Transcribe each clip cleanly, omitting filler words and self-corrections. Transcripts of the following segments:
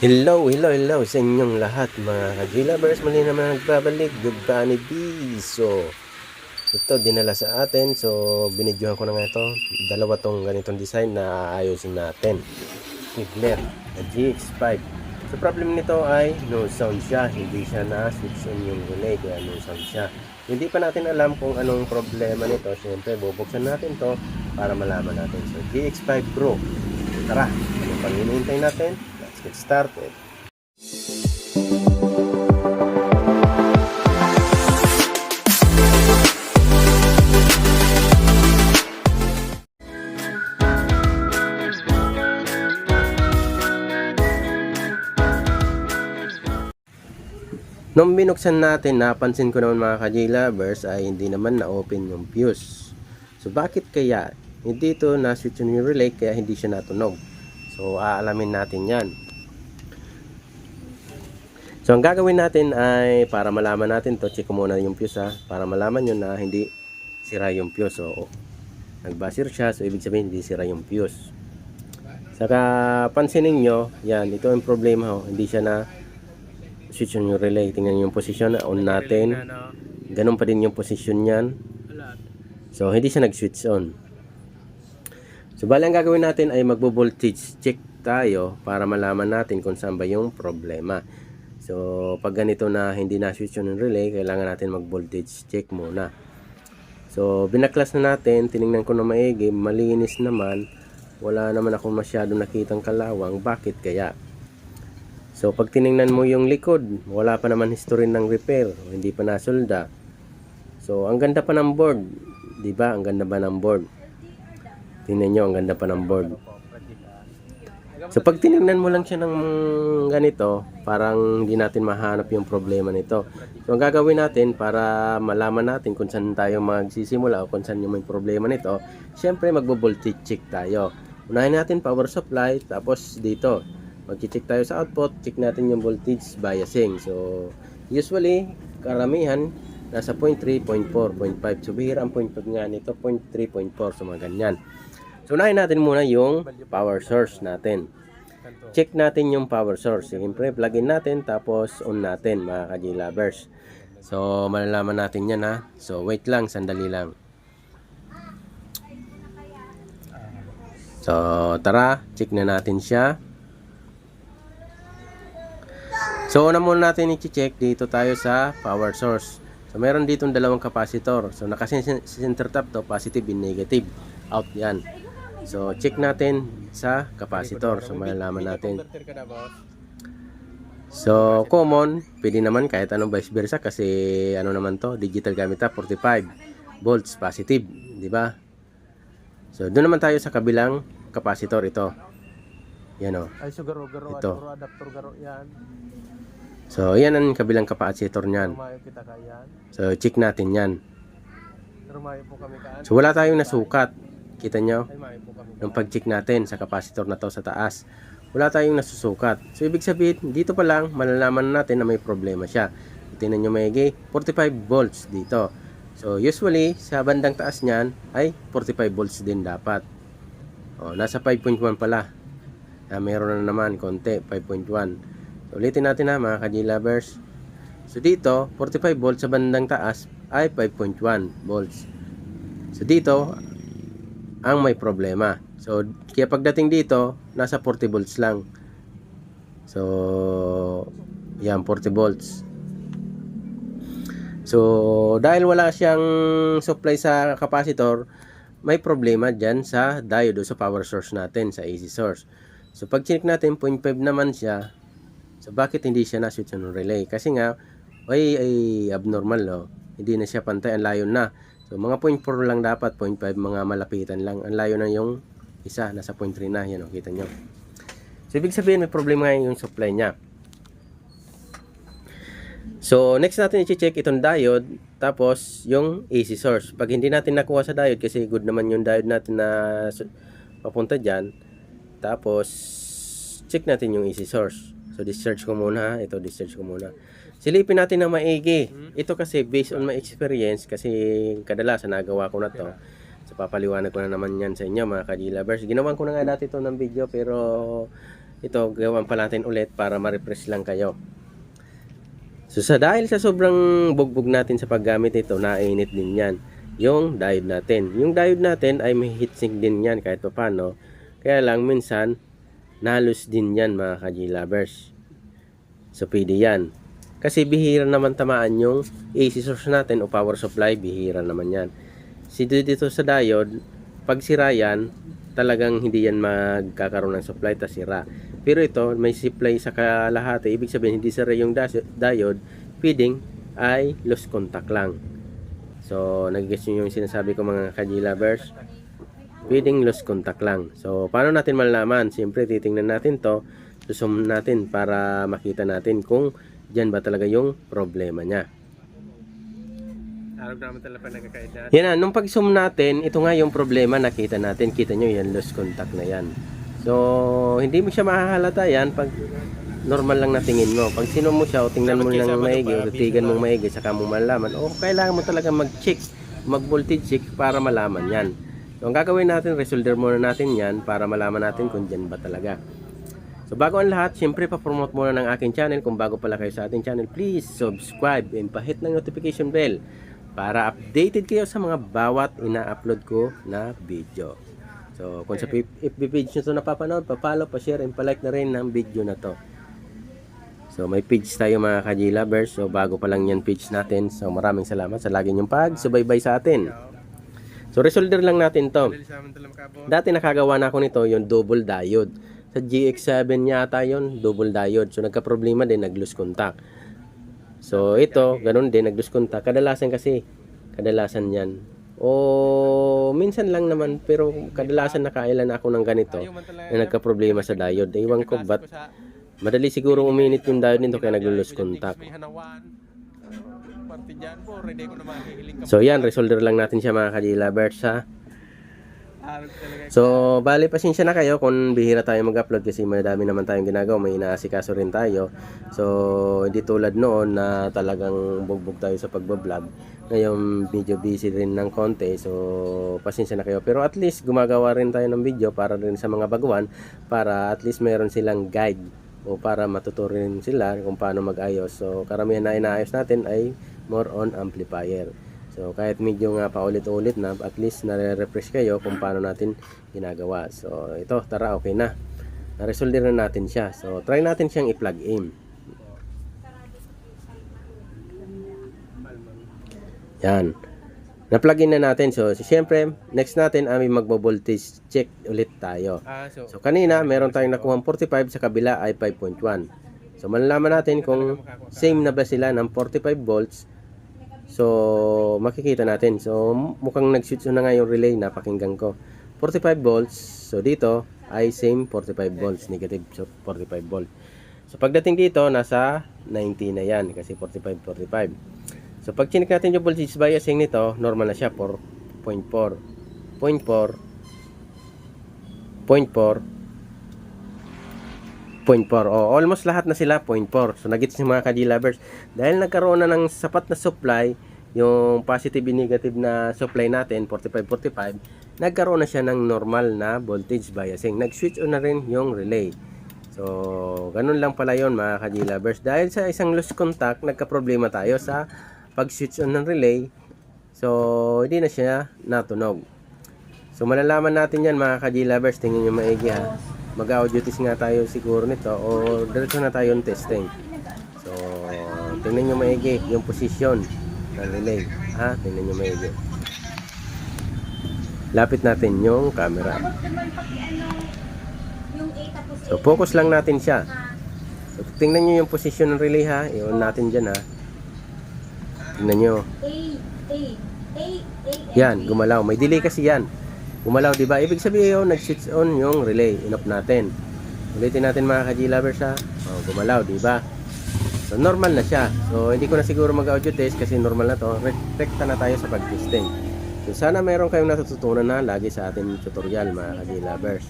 Hello sa inyong lahat mga ka-G-Lovers. Mali naman nagbabalik, Good Bunny B. So, ito dinala sa atin. So, binidyohan ko na nga ito. Dalawa tong ganitong design na aayusin natin. Figner na GX5. So, problem nito ay no sound siya. Hindi siya na-switch on yung relay, kaya no sound siya. Hindi pa natin alam kung anong problema nito. Siyempre, bubuksan natin to para malaman natin. So, GX5 Pro. Tara, ano pang hinihintay natin? Let's get started. Nung binuksan natin, napansin ko naman mga ka-J-Lovers ay hindi naman na-open yung fuse. So bakit kaya? Hindi ito na-switch yung relay kaya hindi siya natunog. So aalamin natin yan. So ang gagawin natin ay para malaman natin to, check ko muna yung fuse para malaman nyo na hindi sira yung fuse. So nagbasir siya, so ibig sabihin hindi sira yung fuse. Saka pansinin nyo, yan, ito ang problema hindi siya na switch on yung relay. Tingnan yung position, on natin. Ganun pa din yung position niyan. So hindi siya nag-switch on. So bali ang gagawin natin ay magbo-voltage check tayo para malaman natin kung saan ba yung problema. So pag ganito na hindi na-switch on yung relay, kailangan natin mag-voltage check muna. So binaklas na natin, tiningnan ko na maigi, malinis naman. Wala naman ako masyadong nakitang kalawang. Bakit kaya? So pag tiningnan mo yung likod, wala pa naman history ng repair, hindi pa nasolda. So ang ganda pa ng board, 'di ba? Ang ganda ba ng board? Tingnan niyo, ang ganda pa ng board. So pag tiningnan mo lang siya ng ganito, parang hindi natin mahanap yung problema nito. So ang gagawin natin para malaman natin kung saan tayo magsisimula o kung saan yung may problema nito, syempre magbo-voltage check tayo. Unahin natin power supply, tapos dito mag-check tayo sa output, check natin yung voltage biasing. So usually karamihan nasa 0.3, 0.4, 0.5. So bihira ang 0.5 nga nito, 0.3, 0.4, so mga ganyan. So unahin natin muna yung power source natin. Check natin yung power source. Siyempre plug in natin, tapos on natin mga ka-J-Lovers. So malalaman natin yan So wait lang, sandali lang. So tara, check na natin siya. So una muna natin i-check, dito tayo sa power source. So meron dito dalawang capacitor. So naka-center tap to, positive and negative. Out yan. So check natin sa capacitor. So malalaman natin. So common, pwede naman kahit anong vice versa kasi ano naman to, digital gamit 45 volts positive, di ba? So doon naman tayo sa kabilang capacitor, ito. Yan Ay, so garo-garo, ito. adapter garo yan. So, yan ang kabilang capacitor niyan. Rumayo kita kayan. So, check natin yan. Rumayo po kami kaan. So, wala tayong nasukat. Kita nyo? Ay, mayo po kami. Nung pag-check natin sa capacitor na to sa taas, wala tayong nasusukat. So, ibig sabihin, dito pa lang, malalaman natin na may problema siya. Tingnan nyo maigi, 45 volts dito. So, usually, sa bandang taas niyan, ay 45 volts din dapat. O, nasa 5.1 pala. Meron na naman, konti, 5.1. Ulitin natin mga ka-J-Lovers. So dito, 45 volts sa bandang taas ay 5.1 volts. So dito, ang may problema. So kaya pagdating dito, nasa 40 volts lang. So yan, 40 volts. So dahil wala siyang supply sa capacitor, may problema dyan sa diode o sa power source natin, sa AC source. So pag check natin, 0.5 naman siya. So bakit hindi siya na-switch on relay? Kasi nga ay abnormal Hindi na siya pantay, ang layo na. So mga 0.4 lang dapat, 0.5 mga malapitan lang. Ang layo na yung isa, nasa 0.3 na, yan kita nyo. So ibig sabihin may problema nga yung supply niya. So next natin i-check itong diode, tapos yung AC source. Pag hindi natin nakuha sa diode, kasi good naman yung diode natin na papunta dyan, tapos check natin yung AC source. So discharge ko muna, ito discharge ko muna. Silipin natin ng maigi. Ito kasi based on my experience, kasi kadalasan nagawa ko na to. So papaliwanag ko na naman yan sa inyo mga ka-J-Lovers. Ginawan ko na nga dati ito ng video, pero ito gawan pa natin ulit para ma-refresh lang kayo. So dahil sa sobrang bugbog natin sa paggamit nito, nainit din yan yung diode natin. Yung diode natin ay may heatsink din yan kahit paano. Kaya lang minsan nalos din yan mga ka-G-lovers. So pwede yan. Kasi bihira naman tamaan yung AC source natin o power supply, bihira naman yan. Dito sa diode, pag sira yan, talagang hindi yan magkakaroon ng supply, tas sira. Pero ito, may supply sa kalahati, ibig sabihin hindi sira yung diode, feeding ay lost contact lang. So, nag-guess nyo yung sinasabi ko mga ka-G-lovers? Feeding lost contact lang. So, paano natin malalaman? Siyempre, titingnan natin to, susum natin para makita natin kung dyan ba talaga yung problema niya. Arog naman talaga nagkakaid natin. Yan na, nung pag-zoom natin, ito nga yung problema nakita natin. Kita nyo yan, lost contact na yan. So, hindi mo siya mahahalata yan pag normal lang na tingin mo. Pag sino mo siya o tingnan mo lang maigi o titigan mong maigi, saka mo malaman, o kailangan mo talaga mag-check, mag-voltage check para malaman yan. So, ang gagawin natin, resolder muna natin yan para malaman natin kung dyan ba talaga. So bago ang lahat, syempre pa-promote muna ng aking channel. Kung bago pala kayo sa ating channel, please subscribe and pa-hit ng notification bell para updated kayo sa mga bawat ina-upload ko na video. So kung sa FB page nyo ito napapanood, pa-follow, pa-share and pa-like na rin ng video na to. So may page tayo mga ka-G-lovers. So bago pa lang yan page natin. So maraming salamat sa lagi nyong pag-subaybay sa atin. So resolder lang natin to. Dati nakagawa na ako nito yung double diode. Sa GX7 yata yon, double diode. So nagka-problema din, nag-lose contact. So ito, ganun din, nag-lose contact. Kadalasan yan. O minsan lang naman, pero kadalasan nakailan ako ng ganito na nagka-problema sa diode. Ewan ko ba't madali siguro uminit yung diode nito kaya nag-lose contact. So yan, resolder lang natin siya mga ka-G-lovers ha. So, bali pasensya na kayo kung bihira tayo mag-upload kasi madami naman tayong ginagawa, may inaasikaso rin tayo. So, hindi tulad noon na talagang bugbog tayo sa pagbablog. Ngayon, medyo busy rin ng konti. So, pasensya na kayo. Pero at least gumagawa rin tayo ng video para rin sa mga baguhan, para at least meron silang guide o para matuturo rin sila kung paano mag-ayos. So, karamihan na inaayos natin ay more on amplifier. So, kahit medyo nga paulit-ulit na, at least nare-refresh kayo kung paano natin ginagawa. So, ito, tara, okay na. Na-resolder na natin siya. So, try natin siyang i-plug in. Yan. Na-plug in na natin. So, siyempre, next natin ay magbo-voltage check ulit tayo. So, kanina, meron tayong nakuha 45, sa kabila ay 5.1. So, malalaman natin kung same na ba sila ng 45 volts. So, makikita natin. So, mukhang nag-switch na nga yung relay na pakinggan ko. 45 volts. So, dito ay same 45 volts. Negative 45 volts. So, pagdating dito, nasa 90 na yan. Kasi 45, 45. So, pag chinik natin yung voltage biasing nito, normal na siya. 4.4. 0.4. 0.4. 0.4. Oh, almost lahat na sila 0.4. So nagits yung mga ka-G-lovers. Dahil nagkaroon na ng sapat na supply, yung positive and negative na supply natin, 45-45, nagkaroon na siya ng normal na voltage biasing. Nag-switch on na rin yung relay. So, ganun lang pala yon mga ka-G-lovers. Dahil sa isang loose contact, nagka-problema tayo sa pag-switch on ng relay. So, hindi na siya natunog. So, malalaman natin yan mga ka-G-lovers. Tingnan nyo maigi ha. Mag-audio test nga tayo siguro nito o diretso na tayo yung testing. So, tingnan nyo maigi yung position ng relay. Ha? Tingnan nyo maigi. Lapit natin yung camera. So, focus lang natin siya. So, tingnan nyo yung position ng relay ha. I-on natin dyan ha. Tingnan nyo. Yan, gumalaw. May delay kasi yan. Gumalaw, diba? Ibig sabihin, nag-switch on yung relay. In-off natin. Ulitin natin mga ka-G-lovers ha. Oh, gumalaw, diba? So, normal na siya. So, hindi ko na siguro mag-audio test kasi normal na to. Rekta na tayo sa pag-testing. So, sana meron kayong natututunan na lagi sa ating tutorial mga ka-G-lovers.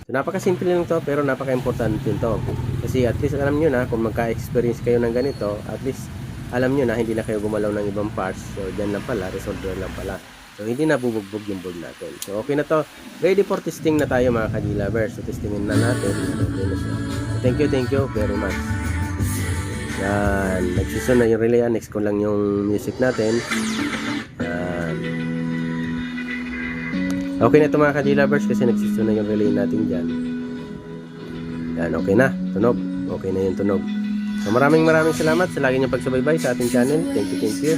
So, napakasimple lang to pero napaka-importante to. Kasi at least alam nyo na kung magka-experience kayo ng ganito, at least alam nyo na hindi na kayo gumalaw ng ibang parts. So, dyan lang pala, resolver lang pala. So, hindi nabubugbog yung board natin. So, okay na to. Ready for testing na tayo mga ka-G-lovers. So, testingin na natin. Okay na siya. So, thank you very much. Yan. Nagsusun na yung relay. Next ko lang yung music natin. Yan. Okay na ito mga ka-G-lovers kasi nagsusun na yung relay natin dyan. Yan. Okay na. Tunog. Okay na yung tunog. So, maraming salamat sa lagi niyong pagsubaybay sa ating channel. Thank you.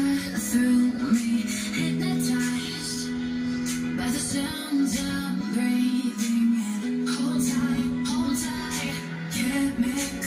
Hold tight, can't make